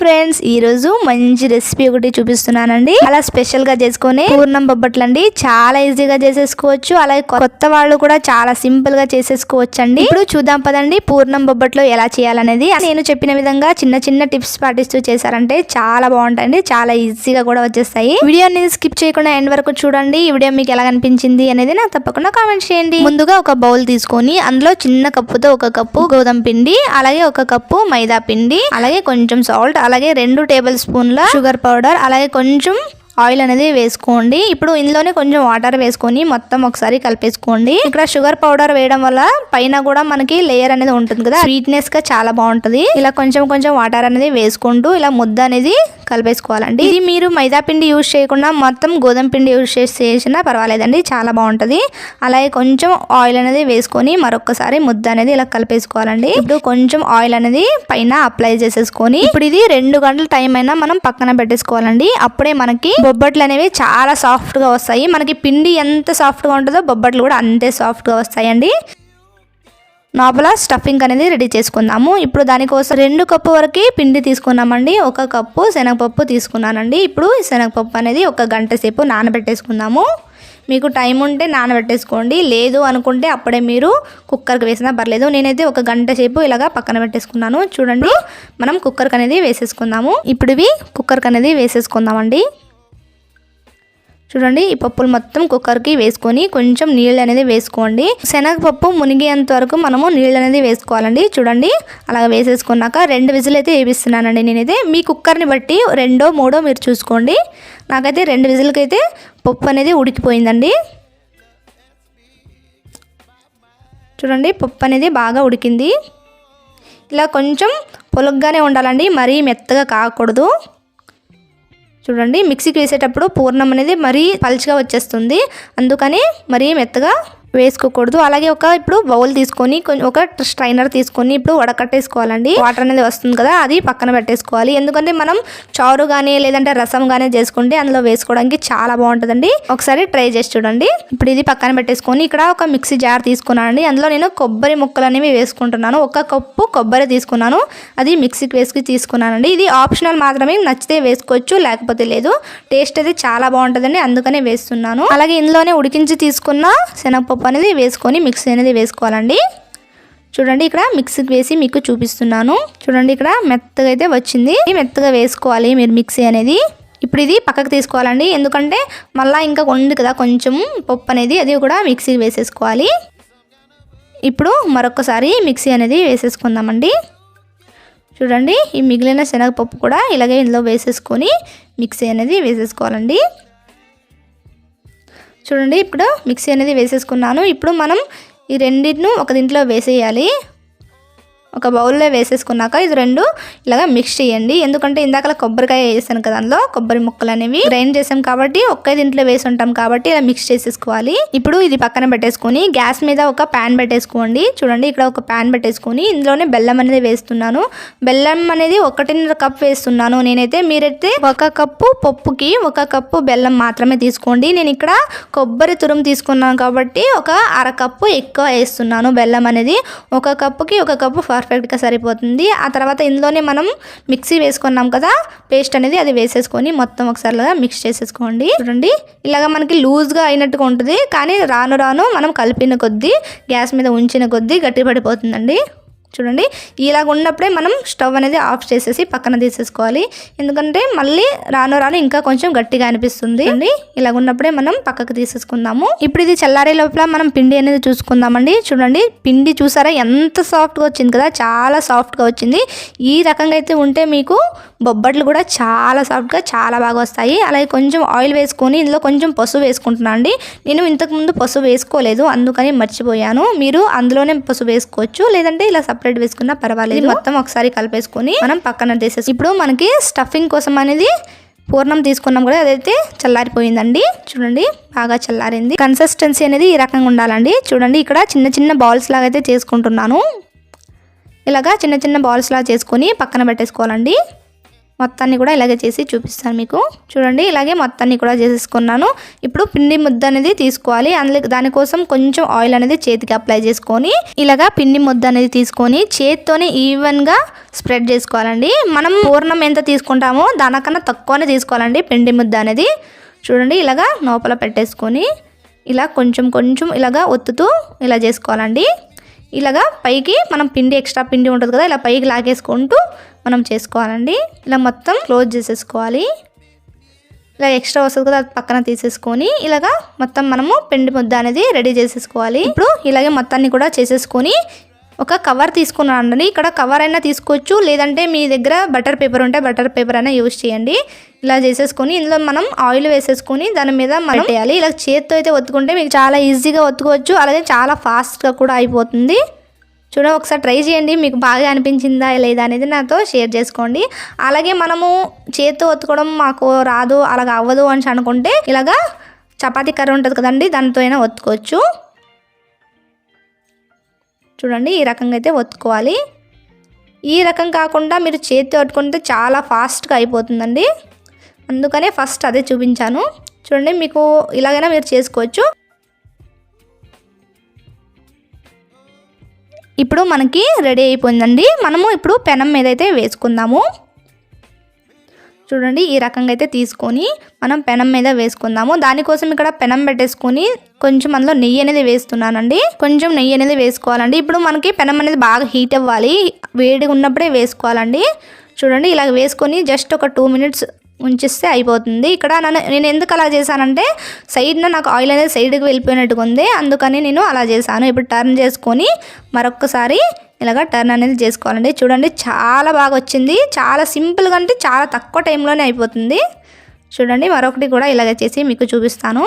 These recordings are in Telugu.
ఫ్రెండ్స్, ఈ రోజు మంచి రెసిపీ ఒకటి చూపిస్తున్నానండి. అలా స్పెషల్ గా చేసుకునే పూర్ణం బొబ్బట్లండి. చాలా ఈజీగా చేసేసుకోవచ్చు. అలాగే కొత్త వాళ్ళు కూడా చాలా సింపుల్ గా చేసేసుకోవచ్చు అండి. ఇప్పుడు చూద్దాం పదండి పూర్ణం బొబ్బట్లు ఎలా చేయాలనేది. నేను చెప్పిన విధంగా చిన్న చిన్న టిప్స్ పాటిస్తూ చేశారంటే చాలా బాగుంటాయండి. చాలా ఈజీగా కూడా వచ్చేస్తాయి. వీడియోని స్కిప్ చేయకుండా ఎండ్ వరకు చూడండి. ఈ వీడియో మీకు ఎలా అనిపించింది అనేది నాకు తప్పకుండా కామెంట్ చేయండి. ముందుగా ఒక బౌల్ తీసుకొని అందులో చిన్న కప్పుతో ఒక కప్పు గోధుమ పిండి, అలాగే ఒక కప్పు మైదా పిండి, అలాగే కొంచెం సాల్ట్, అలాగే 2 టేబుల్ స్పూన్ల షుగర్ పౌడర్, అలాగే కొంచెం ఆయిల్ అనేది వేసుకోండి. ఇప్పుడు ఇందులోనే కొంచెం వాటర్ వేసుకొని మొత్తం ఒకసారి కలిపేసుకోండి. ఇక్కడ షుగర్ పౌడర్ వేయడం వల్ల పైన కూడా మనకి లేయర్ అనేది ఉంటుంది కదా, స్వీట్నెస్ గా చాలా బాగుంటది. ఇలా కొంచెం కొంచెం వాటర్ అనేది వేసుకుంటూ ఇలా ముద్ద అనేది కలిపేసుకోవాలండి. ఇది మీరు మైదా పిండి యూజ్ చేయకుండా మొత్తం గోధుమ పిండి యూజ్ చేసినా పర్వాలేదండి, చాలా బాగుంటది. అలాగే కొంచెం ఆయిల్ అనేది వేసుకొని మరొకసారి ముద్ద అనేది ఇలా కలిపేసుకోవాలండి. ఇప్పుడు కొంచెం ఆయిల్ అనేది పైన అప్లై చేసేసుకొని ఇప్పుడు ఇది 2 గంటల టైం అయినా మనం పక్కన పెట్టేసుకోవాలండి. అప్పుడే మనకి బొబ్బట్లు అనేవి చాలా సాఫ్ట్ గా వస్తాయి. మనకి పిండి ఎంత సాఫ్ట్ గా ఉంటుందో బొబ్బట్లు కూడా అంతే సాఫ్ట్ గా వస్తాయండి. లోపల స్టఫింగ్ అనేది రెడీ చేసుకుందాము. ఇప్పుడు దానికోసం 2 కప్పు వరకు పిండి తీసుకున్నామండి. 1 కప్పు శనగపప్పు తీసుకున్నానండి. ఇప్పుడు శనగపప్పు అనేది 1 గంట సేపు నానబెట్టేసుకుందాము. మీకు టైం ఉంటే నానబెట్టేసుకోండి, లేదు అనుకుంటే అప్పుడే మీరు కుక్కర్కి వేసినా పర్లేదు. నేనైతే 1 గంట సేపు ఇలాగా పక్కన పెట్టేసుకున్నాను. చూడండి, మనం కుక్కర్కి అనేది వేసేసుకుందాము. ఇప్పుడు ఇవి కుక్కర్కి అనేది వేసేసుకుందామండి. చూడండి, ఈ పప్పులు మొత్తం కుక్కర్కి వేసుకొని కొంచెం నీళ్ళు అనేది వేసుకోండి. శనగపప్పు మునిగేంత వరకు మనము నీళ్ళు అనేది వేసుకోవాలండి. చూడండి, అలా వేసేసుకున్నాక 2 విజిల్ అయితే వేపిస్తున్నానండి నేనైతే. మీ కుక్కర్ని బట్టి 2, 3 మీరు చూసుకోండి. నాకైతే 2 విజిల్కి అయితే పప్పు అనేది ఉడికిపోయిందండి. చూడండి, పప్పు అనేది బాగా ఉడికింది. ఇలా కొంచెం పొలుగ్గానే ఉండాలండి, మరీ మెత్తగా కాకూడదు. చూడండి, మిక్సీకి వేసేటప్పుడు పూర్ణం అనేది మరీ పల్చగా వచ్చేస్తుంది, అందుకని మరీ మెత్తగా వేసుకోకూడదు. అలాగే ఇప్పుడు బౌల్ తీసుకొని ఒక స్ట్రైనర్ తీసుకొని ఇప్పుడు వడకట్టేసుకోవాలండి. వాటర్ అనేది వస్తుంది కదా, అది పక్కన పెట్టేసుకోవాలి. ఎందుకంటే మనం చారు కానీ లేదంటే రసం కానీ చేసుకుంటే అందులో వేసుకోవడానికి చాలా బాగుంటుందండి. ఒకసారి ట్రై చేసి చూడండి. ఇప్పుడు ఇది పక్కన పెట్టేసుకొని ఇక్కడ ఒక మిక్సీ జార్ తీసుకున్నానండి. అందులో నేను కొబ్బరి ముక్కలు అనేవి వేసుకుంటున్నాను. 1 కప్పు కొబ్బరి తీసుకున్నాను, అది మిక్సీకి వేసుకుని తీసుకున్నానండి. ఇది ఆప్షనల్ మాత్రమే, నచ్చితే వేసుకోవచ్చు లేకపోతే లేదు. టేస్ట్ అయితే చాలా బాగుంటుందండి, అందుకనే వేస్తున్నాను. అలాగే ఇందులోనే ఉడికించి తీసుకున్న శనగపప్పు అనేది వేసుకొని మిక్సీ అనేది వేసుకోవాలండి. చూడండి, ఇక్కడ మిక్సీకి వేసి మీకు చూపిస్తున్నాను. చూడండి, ఇక్కడ మెత్తగా అయితే వచ్చింది. మెత్తగా వేసుకోవాలి మీరు మిక్సీ అనేది. ఇప్పుడు ఇది పక్కకు తీసుకోవాలండి, ఎందుకంటే మళ్ళీ ఇంకా ఉంది కదా కొంచెం పప్పు అనేది, అది కూడా మిక్సీకి వేసేసుకోవాలి. ఇప్పుడు మరొకసారి మిక్సీ అనేది వేసేసుకుందామండి. చూడండి, ఈ మిగిలిన శనగపప్పు కూడా ఇలాగే ఇందులో వేసేసుకొని మిక్సీ అనేది వేసేసుకోవాలండి. చూడండి, ఇప్పుడు మిక్సీ అనేది వేసేసుకున్నాను. ఇప్పుడు మనం ఈ రెండింటిని ఒక దీంట్లో వేసేయాలి. ఒక బౌల్లో వేసేసుకున్నాక ఇది 2 ఇలాగా మిక్స్ చేయండి. ఎందుకంటే ఇందాక కొబ్బరికాయ వేసాను కదా, అందులో కొబ్బరి ముక్కలు అనేవి గ్రైండ్ చేసాం కాబట్టి ఒకే దీంట్లో వేసి ఉంటాం కాబట్టి ఇలా మిక్స్ చేసేసుకోవాలి. ఇప్పుడు ఇది పక్కన పెట్టేసుకొని గ్యాస్ మీద ఒక ప్యాన్ పెట్టేసుకోండి. చూడండి, ఇక్కడ ఒక ప్యాన్ పెట్టేసుకొని ఇందులోనే బెల్లం అనేది వేస్తున్నాను. బెల్లం అనేది 1.5 కప్ వేస్తున్నాను నేనైతే. మీరైతే 1 కప్పు పప్పుకి 1 కప్పు బెల్లం మాత్రమే తీసుకోండి. నేను ఇక్కడ కొబ్బరి తురుము తీసుకున్నాను కాబట్టి 1/2 కప్పు ఎక్కువ వేస్తున్నాను బెల్లం అనేది. 1 కప్పుకి 1 కప్పు పర్ఫెక్ట్గా సరిపోతుంది. ఆ తర్వాత ఇందులోనే మనం మిక్సీ వేసుకున్నాం కదా పేస్ట్ అనేది, అది వేసేసుకొని మొత్తం ఒకసారిగా మిక్స్ చేసేసుకోండి. చూడండి, ఇలాగ మనకి లూజ్గా అయినట్టుగా ఉంటుంది, కానీ రాను రాను మనం కలిపిన కొద్దీ గ్యాస్ మీద ఉంచిన కొద్దీ గట్టి పడిపోతుందండి. చూడండి, ఇలాగ ఉన్నప్పుడే మనం స్టవ్ అనేది ఆఫ్ చేసేసి పక్కన తీసేసుకోవాలి. ఎందుకంటే మళ్ళీ రాను రాను ఇంకా కొంచెం గట్టిగా అనిపిస్తుంది. ఇలాగ ఉన్నప్పుడే మనం పక్కకు తీసేసుకుందాము. ఇప్పుడు ఇది చల్లారే లోపల మనం పిండి అనేది చూసుకుందామండి. చూడండి, పిండి చూసారా ఎంత సాఫ్ట్గా వచ్చింది కదా, చాలా సాఫ్ట్గా వచ్చింది. ఈ రకంగా అయితే ఉంటే మీకు బొబ్బట్లు కూడా చాలా సాఫ్ట్గా చాలా బాగా వస్తాయి. అలాగే కొంచెం ఆయిల్ వేసుకొని ఇందులో కొంచెం పసుపు వేసుకుంటున్నాను అండి. నేను ఇంతకుముందు పసుపు వేసుకోలేదు, అందుకని మర్చిపోయాను. మీరు అందులోనే పసుపు వేసుకోవచ్చు, లేదంటే ఇలా సపరేట్ వేసుకున్నా పర్వాలేదు. మొత్తం ఒకసారి కలిపేసుకొని మనం పక్కన తీసేసి ఇప్పుడు మనకి స్టఫింగ్ కోసం అనేది పూర్ణం తీసుకున్నాం కూడా, అదైతే చల్లారిపోయిందండి. చూడండి, బాగా చల్లారింది. కన్సిస్టెన్సీ అనేది ఈ రకంగా ఉండాలండి. చూడండి, ఇక్కడ చిన్న చిన్న బాల్స్ లాగా అయితే చేసుకుంటున్నాను. ఇలాగా చిన్న చిన్న బాల్స్ లాగా చేసుకొని పక్కన పెట్టేసుకోవాలండి. మొత్తాన్ని కూడా ఇలాగే చేసి చూపిస్తాను మీకు. చూడండి ఇలాగే మొత్తాన్ని కూడా చేసేసుకున్నాను. ఇప్పుడు పిండి ముద్ద అనేది తీసుకోవాలి. దానికోసం కొంచెం ఆయిల్ అనేది చేతికి అప్లై చేసుకొని ఇలాగా పిండి ముద్ద అనేది తీసుకొని చేతితోనే ఈవెన్గా స్ప్రెడ్ చేసుకోవాలండి. మనం పూర్ణం ఎంత తీసుకుంటామో దానికన్నా తక్కువనే తీసుకోవాలండి పిండి ముద్ద అనేది. చూడండి ఇలాగా లోపల పెట్టేసుకొని ఇలా కొంచెం కొంచెం ఇలాగా ఒత్తుతూ ఇలా చేసుకోవాలండి. ఇలాగా పైకి మనం పిండి ఎక్స్ట్రా పిండి ఉంటుంది కదా, ఇలా పైకి లాగేసుకుంటూ మనం చేసుకోవాలండి. ఇలా మొత్తం క్లోజ్ చేసేసుకోవాలి. ఇలా ఎక్స్ట్రా వస్తుంది కదా అది పక్కన తీసేసుకొని ఇలాగా మొత్తం మనము పిండి ముద్ద అనేది రెడీ చేసేసుకోవాలి. ఇప్పుడు ఇలాగే మొత్తాన్ని కూడా చేసేసుకొని ఒక కవర్ తీసుకున్నానండి. ఇక్కడ కవర్ అయినా తీసుకోవచ్చు, లేదంటే మీ దగ్గర బటర్ పేపర్ ఉంటే బటర్ పేపర్ అయినా యూజ్ చేయండి. ఇలా చేసేసుకొని ఇందులో మనం ఆయిల్ వేసేసుకొని దాని మీద మనం వేయాలి. ఇలా చేతితో అయితే ఒత్తుకుంటే మీకు చాలా ఈజీగా ఒత్తుకోవచ్చు, అలాగే చాలా ఫాస్ట్గా కూడా అయిపోతుంది. చూడండి ఒకసారి ట్రై చేయండి, మీకు బాగా అనిపించిందా లేదా అనేది నాతో షేర్ చేసుకోండి. అలాగే మనము చేతితో ఒత్తుకోవడం మాకు రాదు అలాగ అవ్వదు అని అనుకుంటే ఇలాగా చపాతీ కర్ర ఉంటుంది కదండి, దానితో అయినా ఒత్తుకోవచ్చు. చూడండి ఈ రకంగా అయితే ఒత్తుకోవాలి. ఈ రకం కాకుండా మీరు చేతితో ఒత్తుకుంటే చాలా ఫాస్ట్గా అయిపోతుందండి, అందుకనే ఫస్ట్ అదే చూపించాను. చూడండి మీకు ఇలాగైనా మీరు చేసుకోవచ్చు. ఇప్పుడు మనకి రెడీ అయిపోయిందండి. మనము ఇప్పుడు పెనం మీద అయితే వేసుకుందాము. చూడండి ఈ రకంగా అయితే తీసుకొని మనం పెనం మీద వేసుకుందాము. దానికోసం ఇక్కడ పెనం పెట్టేసుకొని కొంచెం అందులో నెయ్యి అనేది వేస్తున్నానండి. కొంచెం నెయ్యి అనేది వేసుకోవాలండి. ఇప్పుడు మనకి పెనం అనేది బాగా హీట్ అవ్వాలి, వేడిగా ఉన్నప్పుడే వేసుకోవాలండి. చూడండి ఇలా వేసుకొని జస్ట్ ఒక 2 minutes ఉంచిస్తే అయిపోతుంది. ఇక్కడ నేను ఎందుకు అలా చేశానంటే సైడ్న నాకు ఆయిల్ అనేది సైడ్కి వెళ్ళిపోయినట్టుగా ఉంది, అందుకని నేను అలా చేశాను. ఇప్పుడు టర్న్ చేసుకొని మరొకసారి ఇలాగ టర్న్ అనేది చేసుకోవాలండి. చూడండి చాలా బాగా వచ్చింది, చాలా సింపుల్గా అంటే చాలా తక్కువ టైంలోనే అయిపోతుంది. చూడండి మరొకటి కూడా ఇలాగ చేసి మీకు చూపిస్తాను.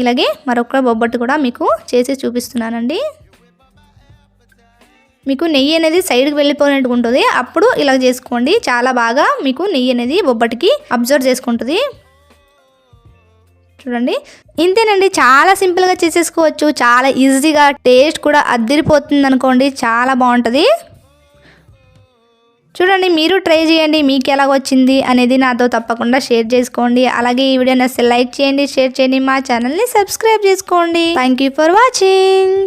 ఇలాగే మరొక బొబ్బట్టు కూడా మీకు చేసి చూపిస్తున్నానండి. మీకు నెయ్యి అనేది సైడ్కి వెళ్ళిపోయినట్టుగా ఉంటుంది, అప్పుడు ఇలా చేసుకోండి. చాలా బాగా మీకు నెయ్యి అనేది బొబ్బటికి అబ్జర్వ్ చేసుకుంటుంది. చూడండి ఇంతేనండి, చాలా సింపుల్గా చేసేసుకోవచ్చు, చాలా ఈజీగా, టేస్ట్ కూడా అద్దిరిపోతుంది అనుకోండి, చాలా బాగుంటుంది. చూడండి మీరు ట్రై చేయండి, మీకు ఎలా వచ్చింది అనేది నాతో తప్పకుండా షేర్ చేసుకోండి. అలాగే ఈ వీడియో నచ్చితే లైక్ చేయండి, షేర్ చేయండి, మా ఛానల్ని సబ్స్క్రైబ్ చేసుకోండి. Thank you for watching.